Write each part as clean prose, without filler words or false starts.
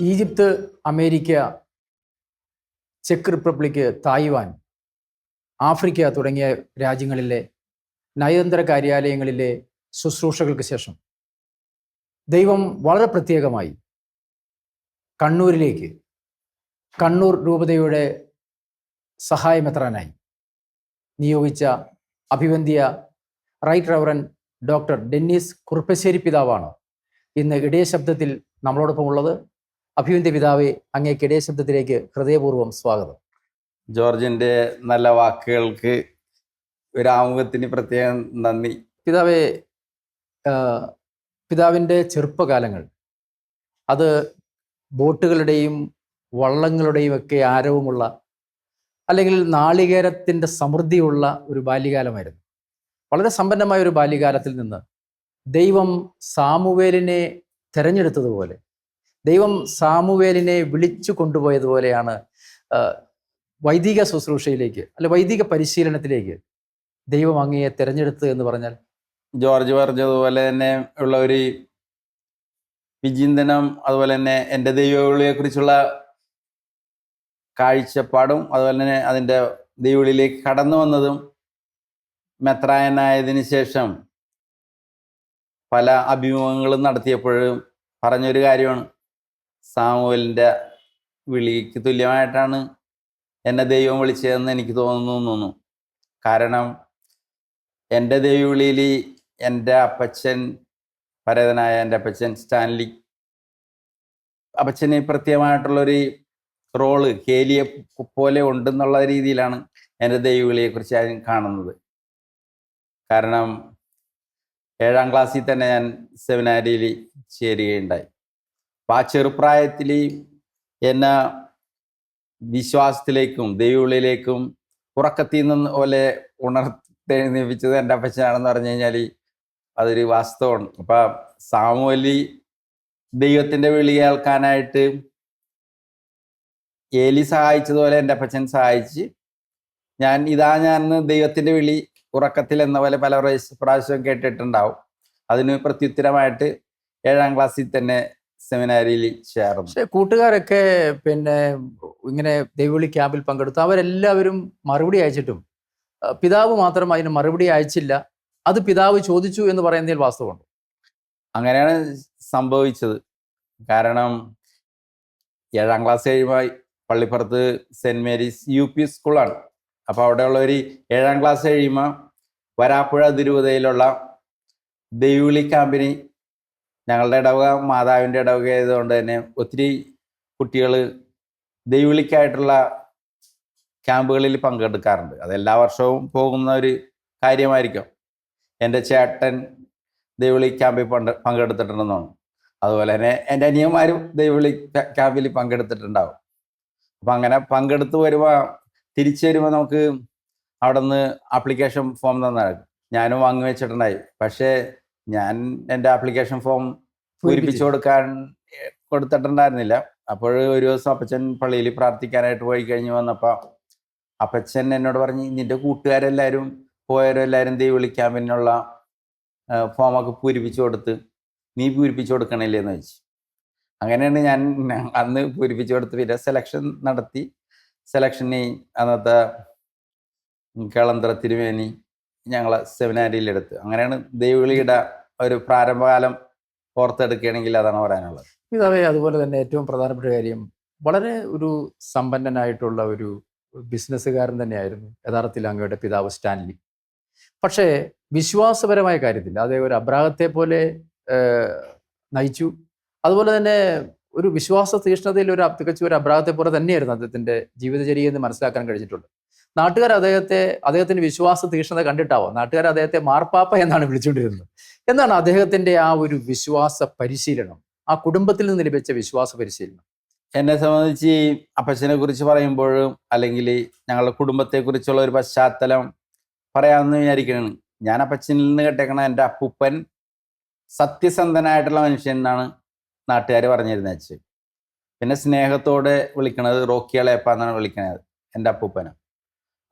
Egypt, America, check republic, Taiwan, Africa തുടങ്ങിയ രാജ്യങ്ങളിലെ നയതന്ത്ര കാര്യാലയങ്ങളിലെ ശുശ്രൂഷകൾക്ക് ശേഷം ദൈവം വളരെ പ്രത്യേകമായി കണ്ണൂരിലേക്ക്, കണ്ണൂർ രൂപതയുടെ സഹായമെത്രാനായി നിയോഗിച്ച അഭിവന്ധ്യ right reverend doctor Dennis Kuruppassery പിതാവാണ് ഇന്ന് ഇടയ ശബ്ദത്തിൽ നമ്മളോടൊപ്പം ഉള്ളത്. അഭിവന്ധ്യ പിതാവെ, അങ്ങേക്ക് ഇടയ ശബ്ദത്തിലേക്ക് ഹൃദയപൂർവ്വം സ്വാഗതം. ജോർജിന്റെ നല്ല വാക്കുകൾക്ക് ഒരു ആമുഖത്തിന് പ്രത്യേകം നന്ദി. പിതാവെ, പിതാവിൻ്റെ ചെറുപ്പകാലങ്ങൾ അത് ബോട്ടുകളുടെയും വള്ളങ്ങളുടെയും ഒക്കെ ആരവമുള്ള, അല്ലെങ്കിൽ നാളികേരത്തിൻ്റെ സമൃദ്ധിയുള്ള ഒരു ബാല്യകാലമായിരുന്നു. വളരെ സമ്പന്നമായ ഒരു ബാല്യകാലത്തിൽ നിന്ന് ദൈവം സാമുവേലിനെ തിരഞ്ഞെടുത്തതുപോലെ, ദൈവം സാമുവേലിനെ വിളിച്ചു കൊണ്ടുപോയതുപോലെയാണ് വൈദിക ശുശ്രൂഷയിലേക്ക്, അല്ലെ വൈദിക പരിശീലനത്തിലേക്ക് ദൈവം അങ്ങയെ തിരഞ്ഞെടുത്ത് എന്ന് പറഞ്ഞാൽ? ജോർജ് പറഞ്ഞതുപോലെ തന്നെ ഉള്ള ഒരു വിചിന്തനം, അതുപോലെ തന്നെ എൻ്റെ ദൈവവിളിയെ കുറിച്ചുള്ള കാഴ്ചപ്പാടും, അതുപോലെ തന്നെ അതിൻ്റെ ദൈവവിളിയിലേക്ക് കടന്നു വന്നതും മെത്രായനായതിനു ശേഷം പല അഭിമുഖങ്ങളും നടത്തിയപ്പോഴും പറഞ്ഞൊരു കാര്യമാണ്, സാമുവേലിൻ്റെ വിളിക്ക് തുല്യമായിട്ടാണ് എന്നെ ദൈവം വിളിച്ചതെന്ന് എനിക്ക് തോന്നുന്നു. കാരണം എൻ്റെ ദൈവവിളിയിൽ എൻ്റെ അപ്പച്ചൻ, പരേതനായ എൻ്റെ അപ്പച്ചൻ സ്റ്റാൻലി അപ്പച്ചന് പ്രത്യേകമായിട്ടുള്ളൊരു റോള് ഹേലിയെ പോലെ ഉണ്ടെന്നുള്ള രീതിയിലാണ് എൻ്റെ ദൈവവിളിയെക്കുറിച്ച് ഞാൻ കാണുന്നത്. കാരണം 7ാം ക്ലാസ്സിൽ തന്നെ ഞാൻ സെമിനാരിയിൽ ചേരുകയുണ്ടായി. അപ്പം ആ ചെറുപ്രായത്തിൽ എന്നെ വിശ്വാസത്തിലേക്കും ദൈവവിളിയിലേക്കും ഉറക്കത്തിൽ നിന്ന് പോലെ ഉണർത്തെഴുന്നേൽപ്പിച്ചത് എൻ്റെ അപ്പച്ചനാണെന്ന് പറഞ്ഞു കഴിഞ്ഞാൽ അതൊരു വാസ്തവമാണ്. അപ്പം സാമുവേലി ദൈവത്തിൻ്റെ വിളി കേൾക്കാനായിട്ട് ഏലി സഹായിച്ചതുപോലെ എൻ്റെ അപ്പച്ചൻ സഹായിച്ച് ഞാൻ ദൈവത്തിൻ്റെ വിളി ഉറക്കത്തിൽ എന്ന പോലെ പല പ്രാവശ്യം കേട്ടിട്ടുണ്ടാവും. അതിന് പ്രത്യുത്തരമായിട്ട് 7ാം ക്ലാസ്സിൽ തന്നെ സെമിനാരിയിൽ ചേർന്നു. പക്ഷേ കൂട്ടുകാരൊക്കെ പിന്നെ ഇങ്ങനെ ദൈവവിളി ക്യാമ്പിൽ പങ്കെടുത്തു. അവരെല്ലാവരും മറുപടി അയച്ചിട്ടും പിതാവ് മാത്രം അതിന് മറുപടി അയച്ചില്ല. അത് പിതാവ് ചോദിച്ചു എന്ന് പറയുന്നതിൽ വാസ്തവമുണ്ട്. അങ്ങനെയാണ് സംഭവിച്ചത്. കാരണം 7ാം ക്ലാസ് കഴിയുമ്പോൾ പള്ളിപ്പുറത്ത് സെൻറ്റ് മേരീസ് UP സ്കൂളാണ്. അപ്പോൾ അവിടെയുള്ള ഒരു 7ാം ക്ലാസ് കഴിയുമ്പോൾ വരാപ്പുഴ തിരുവതയിലുള്ള ദൈവവിളി ക്യാമ്പിന്, ഞങ്ങളുടെ ഇടവക മാതാവിൻ്റെ ഇടവക ആയതുകൊണ്ട് തന്നെ ഒത്തിരി കുട്ടികൾ ദൈവവിളിക്കായിട്ടുള്ള ക്യാമ്പുകളിൽ പങ്കെടുക്കാറുണ്ട്. അതെല്ലാ വർഷവും പോകുന്ന ഒരു കാര്യമായിരിക്കും. എൻ്റെ ചേട്ടൻ ദൈവവിളി ക്യാമ്പിൽ പങ്കെടുത്തിട്ടുണ്ടെന്നാണ്. അതുപോലെ തന്നെ എൻ്റെ അനിയന്മാരും ദൈവവിളി ക്യാമ്പിൽ പങ്കെടുത്തിട്ടുണ്ടാവും. അപ്പം അങ്ങനെ പങ്കെടുത്ത് വരുമ്പോൾ, തിരിച്ചു വരുമ്പോൾ നമുക്ക് അവിടെ നിന്ന് ആപ്ലിക്കേഷൻ ഫോം തന്നാണ്. ഞാനും വാങ്ങി വെച്ചിട്ടുണ്ടായി. പക്ഷേ ഞാൻ എൻ്റെ ആപ്ലിക്കേഷൻ ഫോം പൂരിപ്പിച്ചു കൊടുത്തിട്ടുണ്ടായിരുന്നില്ല. അപ്പോൾ ഒരു ദിവസം അപ്പച്ചൻ പള്ളിയിൽ പ്രാർത്ഥിക്കാനായിട്ട് പോയി കഴിഞ്ഞ് വന്നപ്പോൾ അപ്പച്ചൻ എന്നോട് പറഞ്ഞ്, നിൻ്റെ കൂട്ടുകാരെല്ലാവരും പോയവരെല്ലാവരും ദൈവവിളി ക്യാമ്പിനുള്ള ഫോമൊക്കെ പൂരിപ്പിച്ചു കൊടുത്ത് നീ പൂരിപ്പിച്ചു കൊടുക്കണില്ലേ എന്ന് ചോദിച്ചു. അങ്ങനെയാണ് ഞാൻ അന്ന് പൂരിപ്പിച്ചു കൊടുത്ത് പിന്നെ സെലക്ഷൻ നടത്തി. സെലക്ഷനിൽ അന്നത്തെ കേളന്തര തിരുമേനി ഞങ്ങളെ സെമിനാരിയിലെടുത്ത്. അങ്ങനെയാണ് ദൈവവിളിയുടെ ഒരു പ്രാരംഭകാലം ഓർത്തെടുക്കുകയാണെങ്കിൽ അതാണ് പറയാനുള്ളത്. പിതാവേ, അതുപോലെ തന്നെ ഏറ്റവും പ്രധാനപ്പെട്ട കാര്യം, വളരെ ഒരു സമ്പന്നനായിട്ടുള്ള ഒരു ബിസിനസ്സുകാരൻ തന്നെയായിരുന്നു യഥാർത്ഥത്തിൽ അങ്ങയുടെ പിതാവ് സ്റ്റാൻലി. പക്ഷേ വിശ്വാസപരമായ കാര്യത്തിൽ അദ്ദേഹം ഒരു അബ്രാഹത്തെ പോലെ നയിച്ചു. അതുപോലെ തന്നെ ഒരു വിശ്വാസ തീഷ്ണതയിൽ തികച്ചും ഒരു അബ്രാഹത്തെ പോലെ തന്നെയായിരുന്നു അദ്ദേഹത്തിൻ്റെ ജീവിതചര്യ എന്ന് മനസ്സിലാക്കാൻ കഴിഞ്ഞിട്ടുണ്ട്. നാട്ടുകാർ അദ്ദേഹത്തിന് വിശ്വാസ തീഷ്ണത കണ്ടിട്ടാവോ നാട്ടുകാർ അദ്ദേഹത്തെ മാർപ്പാപ്പ എന്നാണ് വിളിച്ചുകൊണ്ടിരുന്നത്. എന്താണ് അദ്ദേഹത്തിൻ്റെ ആ ഒരു വിശ്വാസ പരിശീലനം, ആ കുടുംബത്തിൽ നിന്ന് ലഭിച്ച വിശ്വാസ പരിശീലനം? എന്നെ സംബന്ധിച്ച് അപ്പച്ചനെ കുറിച്ച് പറയുമ്പോഴും, അല്ലെങ്കിൽ ഞങ്ങളുടെ കുടുംബത്തെക്കുറിച്ചുള്ള ഒരു പശ്ചാത്തലം പറയാമെന്ന് വിചാരിക്കുകയാണ്. ഞാൻ അപ്പച്ചനിൽ നിന്ന് കേട്ടേക്കണ എൻ്റെ അപ്പൂപ്പൻ സത്യസന്ധനായിട്ടുള്ള മനുഷ്യൻ എന്നാണ് നാട്ടുകാർ പറഞ്ഞിരുന്നത്. വെച്ച് പിന്നെ സ്നേഹത്തോടെ വിളിക്കണത് റോക്കിയാളേപ്പ എന്നാണ് വിളിക്കണത് എൻ്റെ അപ്പൂപ്പനെ.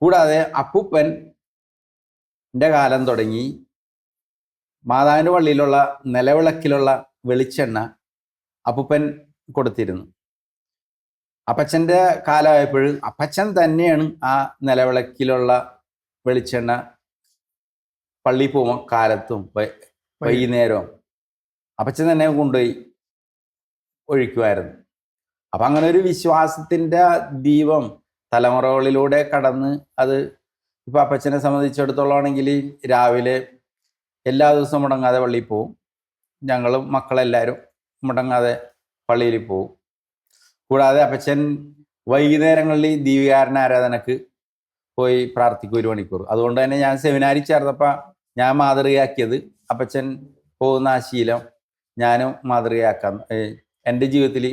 കൂടാതെ അപ്പൂപ്പൻ്റെ കാലം തുടങ്ങി മാതാവിൻ്റെ പള്ളിയിലുള്ള നിലവിളക്കിലുള്ള വെളിച്ചെണ്ണ അപ്പൂപ്പൻ കൊടുത്തിരുന്നു. അപ്പച്ചൻ്റെ കാലമായപ്പോൾ അപ്പച്ചൻ തന്നെയാണ് ആ നിലവിളക്കിലുള്ള വെളിച്ചെണ്ണ പള്ളിയിൽ പോകുമ്പോൾ കാലത്തും വൈകുന്നേരവും അപ്പച്ചൻ തന്നെ കൊണ്ടുപോയി ഒഴിക്കുമായിരുന്നു. അപ്പം അങ്ങനെ ഒരു വിശ്വാസത്തിൻ്റെ ദീപം തലമുറകളിലൂടെ കടന്ന് അത് ഇപ്പം അപ്പച്ചനെ സംബന്ധിച്ചിടത്തോളം ആണെങ്കിൽ രാവിലെ എല്ലാ ദിവസവും മുടങ്ങാതെ പള്ളിയിൽ പോവും. ഞങ്ങളും മക്കളെല്ലാവരും മുടങ്ങാതെ പള്ളിയിൽ പോവും. കൂടാതെ അപ്പച്ചൻ വൈകുന്നേരങ്ങളിൽ ദീപികാരണ ആരാധനക്ക് പോയി പ്രാർത്ഥിക്കും 1 മണിക്കൂർ. അതുകൊണ്ട് തന്നെ ഞാൻ സെമിനാരിൽ ചേർന്നപ്പോൾ ഞാൻ മാതൃകയാക്കിയത് അപ്പച്ചൻ പോകുന്ന ആ ശീലം ഞാനും മാതൃകയാക്കാൻ എൻ്റെ ജീവിതത്തിൽ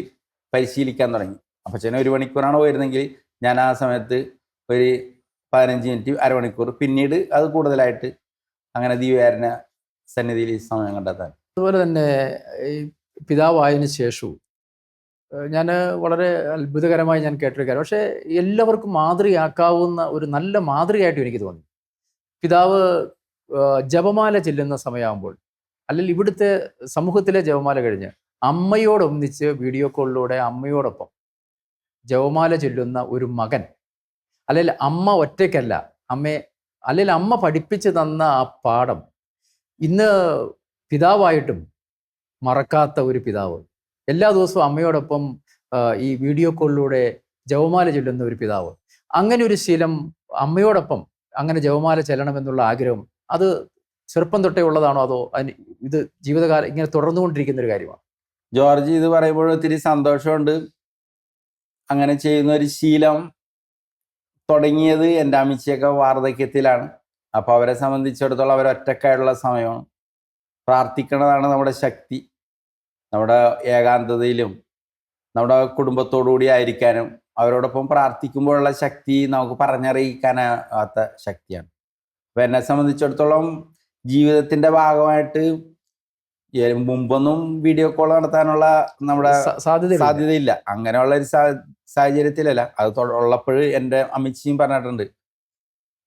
പരിശീലിക്കാൻ തുടങ്ങി. അപ്പച്ചൻ 1 മണിക്കൂറാണ് പോയിരുന്നെങ്കിൽ ഞാൻ ആ സമയത്ത് ഒരു 15 മിനിറ്റ്, അരമണിക്കൂർ, പിന്നീട് അത് കൂടുതലായിട്ട് അങ്ങനെ ദീപികാരണ സന്നിധിയിൽ സമയം കണ്ടെത്താൻ. അതുപോലെ തന്നെ ഈ പിതാവായതിനു ശേഷവും ഞാൻ വളരെ അത്ഭുതകരമായി ഞാൻ കേട്ടൊരു കാര്യം, പക്ഷേ എല്ലാവർക്കും മാതൃകയാക്കാവുന്ന ഒരു നല്ല മാതൃകയായിട്ടും എനിക്ക് തോന്നി. പിതാവ് ജപമാല ചെല്ലുന്ന സമയമാകുമ്പോൾ, അല്ലെങ്കിൽ ഇവിടുത്തെ സമൂഹത്തിലെ ജപമാല കഴിഞ്ഞ് അമ്മയോടൊന്നിച്ച് വീഡിയോ കോളിലൂടെ അമ്മയോടൊപ്പം ജപമാല ചൊല്ലുന്ന ഒരു മകൻ, അല്ലെങ്കിൽ അമ്മ ഒറ്റയ്ക്കല്ല, അല്ലെങ്കിൽ അമ്മ പഠിപ്പിച്ചു തന്ന ആ പാഠം ഇന്ന് പിതാവായിട്ടും മറക്കാത്ത ഒരു പിതാവ്, എല്ലാ ദിവസവും അമ്മയോടൊപ്പം ഈ വീഡിയോ കോളിലൂടെ ജപമാല ചൊല്ലുന്ന ഒരു പിതാവ്, അങ്ങനെ ഒരു ശീലം അമ്മയോടൊപ്പം അങ്ങനെ ജപമാല ചെല്ലണമെന്നുള്ള ആഗ്രഹം അത് ചെറുപ്പം തൊട്ടേ ഉള്ളതാണോ, അതോ ഇത് ജീവിതകാലം ഇങ്ങനെ തുടർന്നുകൊണ്ടിരിക്കുന്ന ഒരു കാര്യമാണ്? ജോർജ് ഇത് പറയുമ്പോൾ ഒത്തിരി സന്തോഷമുണ്ട്. അങ്ങനെ ചെയ്യുന്ന ഒരു ശീലം തുടങ്ങിയത് എൻ്റെ അമ്മച്ചിയൊക്കെ വാർദ്ധക്യത്തിലാണ്. അപ്പോൾ അവരെ സംബന്ധിച്ചിടത്തോളം അവർ ഒറ്റക്കായുള്ള സമയമാണ്. പ്രാർത്ഥിക്കുന്നതാണ് നമ്മുടെ ശക്തി. നമ്മുടെ ഏകാന്തതയിലും നമ്മുടെ കുടുംബത്തോടുകൂടി ആയിരിക്കാനും അവരോടൊപ്പം പ്രാർത്ഥിക്കുമ്പോഴുള്ള ശക്തി നമുക്ക് പറഞ്ഞറിയിക്കാനാകാത്ത ശക്തിയാണ്. അപ്പം എന്നെ സംബന്ധിച്ചിടത്തോളം ജീവിതത്തിൻ്റെ ഭാഗമായിട്ട് മുമ്പൊന്നും വീഡിയോ കോൾ നടത്താനുള്ള നമ്മുടെ സാധ്യതയില്ല. അങ്ങനെയുള്ള ഒരു സാഹചര്യത്തിലല്ല, അത് ഉള്ളപ്പോൾ എൻ്റെ അമ്മച്ചിയും പറഞ്ഞിട്ടുണ്ട്,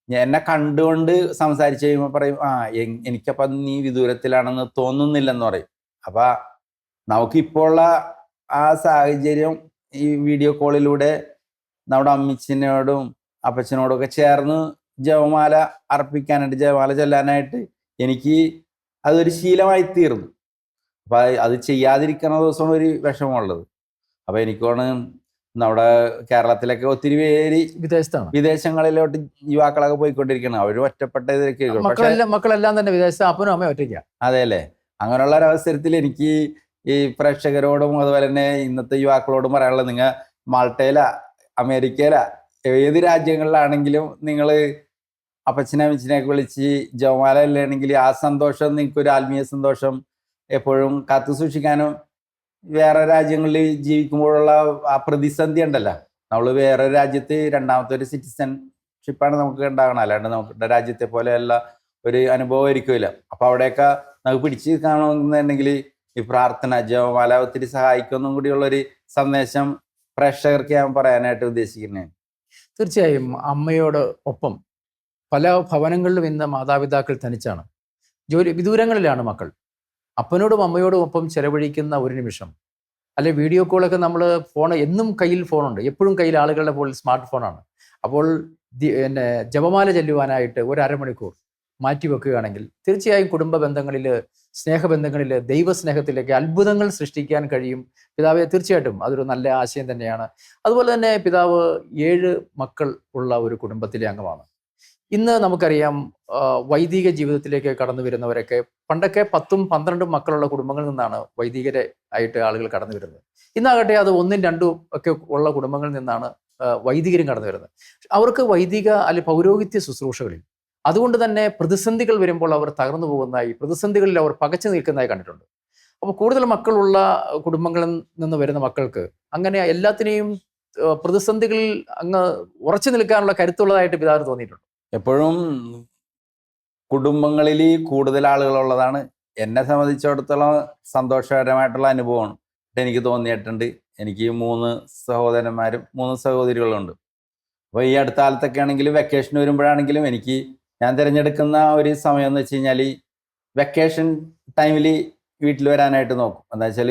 എന്നെ കണ്ടുകൊണ്ട് സംസാരിച്ച് കഴിയുമ്പോൾ പറയും, എനിക്കപ്പം നീ വിദൂരത്തിലാണെന്ന് തോന്നുന്നില്ലെന്ന് പറയും. അപ്പം നമുക്കിപ്പോൾ ഉള്ള ആ സാഹചര്യം ഈ വീഡിയോ കോളിലൂടെ നമ്മുടെ അമ്മച്ചിനോടും അപ്പച്ചനോടും ഒക്കെ ചേർന്ന് ജപമാല അർപ്പിക്കാനായിട്ട്, ജപമാല ചൊല്ലാനായിട്ട് എനിക്ക് അതൊരു ശീലമായി തീർന്നു. അപ്പം അത് ചെയ്യാതിരിക്കുന്ന ദിവസമാണ് ഒരു വിഷമമുള്ളത്. അപ്പം എനിക്കാണ് നമ്മുടെ കേരളത്തിലൊക്കെ ഒത്തിരി പേര് വിദേശങ്ങളിലോട്ട് യുവാക്കളൊക്കെ പോയിക്കൊണ്ടിരിക്കണം. അവരും ഒറ്റപ്പെട്ട ഇതിലേക്ക് മക്കളെല്ലാം തന്നെ വിദേശത്ത്, അപ്പനും അമ്മയും ഒറ്റയ്ക്കാണ്. അതെ അല്ലേ? അങ്ങനെയുള്ള ഒരവസരത്തിൽ എനിക്ക് ഈ പ്രേക്ഷകരോടും അതുപോലെ തന്നെ ഇന്നത്തെ യുവാക്കളോടും പറയാനുള്ളത്, നിങ്ങൾ മാൾട്ടയില, അമേരിക്കയില, ഏത് രാജ്യങ്ങളിലാണെങ്കിലും നിങ്ങൾ അപ്പച്ചനെ അമ്മച്ചിനെയൊക്കെ വിളിച്ച് ജപമാല ഇല്ലാണെങ്കിൽ ആ സന്തോഷം, നിങ്ങൾക്കൊരു ആത്മീയ സന്തോഷം എപ്പോഴും കാത്തു സൂക്ഷിക്കാനും, വേറെ രാജ്യങ്ങളിൽ ജീവിക്കുമ്പോഴുള്ള ആ പ്രതിസന്ധി ഉണ്ടല്ലോ, നമ്മൾ വേറെ രാജ്യത്ത് രണ്ടാമത്തെ ഒരു സിറ്റിസൺഷിപ്പാണ് നമുക്ക് ഉണ്ടാകണം, അല്ലാണ്ട് നമുക്ക് രാജ്യത്തെ പോലെയുള്ള ഒരു അനുഭവം ആയിരിക്കില്ല. അപ്പോൾ അവിടെയൊക്കെ നമുക്ക് പിടിച്ച് കാണുന്നുണ്ടെങ്കിൽ ഈ പ്രാർത്ഥന, ജപമാല ഒത്തിരി സഹായിക്കൊന്നും കൂടിയുള്ളൊരു സന്ദേശം പ്രേക്ഷകർക്ക് ഞാൻ പറയാനായിട്ട് ഉദ്ദേശിക്കുന്നത്. തീർച്ചയായും അമ്മയോട് ഒപ്പം പല ഭവനങ്ങളിലും ഇന്ന് മാതാപിതാക്കൾ തനിച്ചാണ്, വിദൂരങ്ങളിലാണ് മക്കൾ. അപ്പനോടും അമ്മയോടും ഒപ്പം ചെലവഴിക്കുന്ന ഒരു നിമിഷം, അല്ലെ വീഡിയോ കോളൊക്കെ നമ്മൾ എന്നും കയ്യിൽ ഫോണുണ്ട്, എപ്പോഴും കയ്യിൽ ആളുകളുടെ ഫോണിൽ സ്മാർട്ട് ഫോണാണ്. അപ്പോൾ ജപമാല ചെല്ലുവാനായിട്ട് ഒരു അരമണിക്കൂർ മാറ്റിവെക്കുകയാണെങ്കിൽ തീർച്ചയായും കുടുംബ ബന്ധങ്ങളിൽ, സ്നേഹബന്ധങ്ങളിൽ, ദൈവസ്നേഹത്തിലേക്ക് അത്ഭുതങ്ങൾ സൃഷ്ടിക്കാൻ കഴിയും. പിതാവ് തീർച്ചയായിട്ടും അതൊരു നല്ല ആശയം തന്നെയാണ്. അതുപോലെ തന്നെ പിതാവ് 7 മക്കൾ ഉള്ള ഒരു കുടുംബത്തിലെ അംഗമാണ്. ഇന്ന് നമുക്കറിയാം, വൈദിക ജീവിതത്തിലേക്ക് കടന്നു വരുന്നവരൊക്കെ പണ്ടൊക്കെ 10ഉം 12ഉം മക്കളുള്ള കുടുംബങ്ങളിൽ നിന്നാണ് വൈദികരെ ആയിട്ട് ആളുകൾ കടന്നു വരുന്നത്. ഇന്നാകട്ടെ അത് 1ഉം 2ഉം ഒക്കെ ഉള്ള കുടുംബങ്ങളിൽ നിന്നാണ് വൈദികരും കടന്നു വരുന്നത്. അവർക്ക് വൈദിക അല്ലെങ്കിൽ പൗരോഹിത്യ ശുശ്രൂഷകളിൽ അതുകൊണ്ട് തന്നെ പ്രതിസന്ധികൾ വരുമ്പോൾ അവർ തകർന്നു പോകുന്നതായി, പ്രതിസന്ധികളിൽ അവർ പകച്ചു നിൽക്കുന്നതായി കണ്ടിട്ടുണ്ട്. അപ്പോൾ കൂടുതൽ മക്കളുള്ള കുടുംബങ്ങളിൽ നിന്ന് വരുന്ന മക്കൾക്ക് അങ്ങനെ എല്ലാത്തിനെയും പ്രതിസന്ധികളിൽ അങ്ങ് ഉറച്ചു നിൽക്കാനുള്ള കരുത്തുള്ളതായിട്ട് പിതാവിന് തോന്നിയിട്ടുണ്ട്. എപ്പോഴും കുടുംബങ്ങളിൽ കൂടുതൽ ആളുകളുള്ളതാണ് എന്നെ സംബന്ധിച്ചിടത്തോളം സന്തോഷകരമായിട്ടുള്ള അനുഭവമാണ് എനിക്ക് തോന്നിയിട്ടുണ്ട്. എനിക്ക് 3 സഹോദരന്മാരും 3 സഹോദരികളുണ്ട്. അപ്പോൾ ഈ അടുത്ത കാലത്തൊക്കെ ആണെങ്കിലും വെക്കേഷൻ വരുമ്പോഴാണെങ്കിലും ഞാൻ തിരഞ്ഞെടുക്കുന്ന ഒരു സമയം എന്ന് വെച്ച് കഴിഞ്ഞാൽ വെക്കേഷൻ ടൈമിൽ വീട്ടിൽ വരാനായിട്ട് നോക്കും. എന്താ വെച്ചാൽ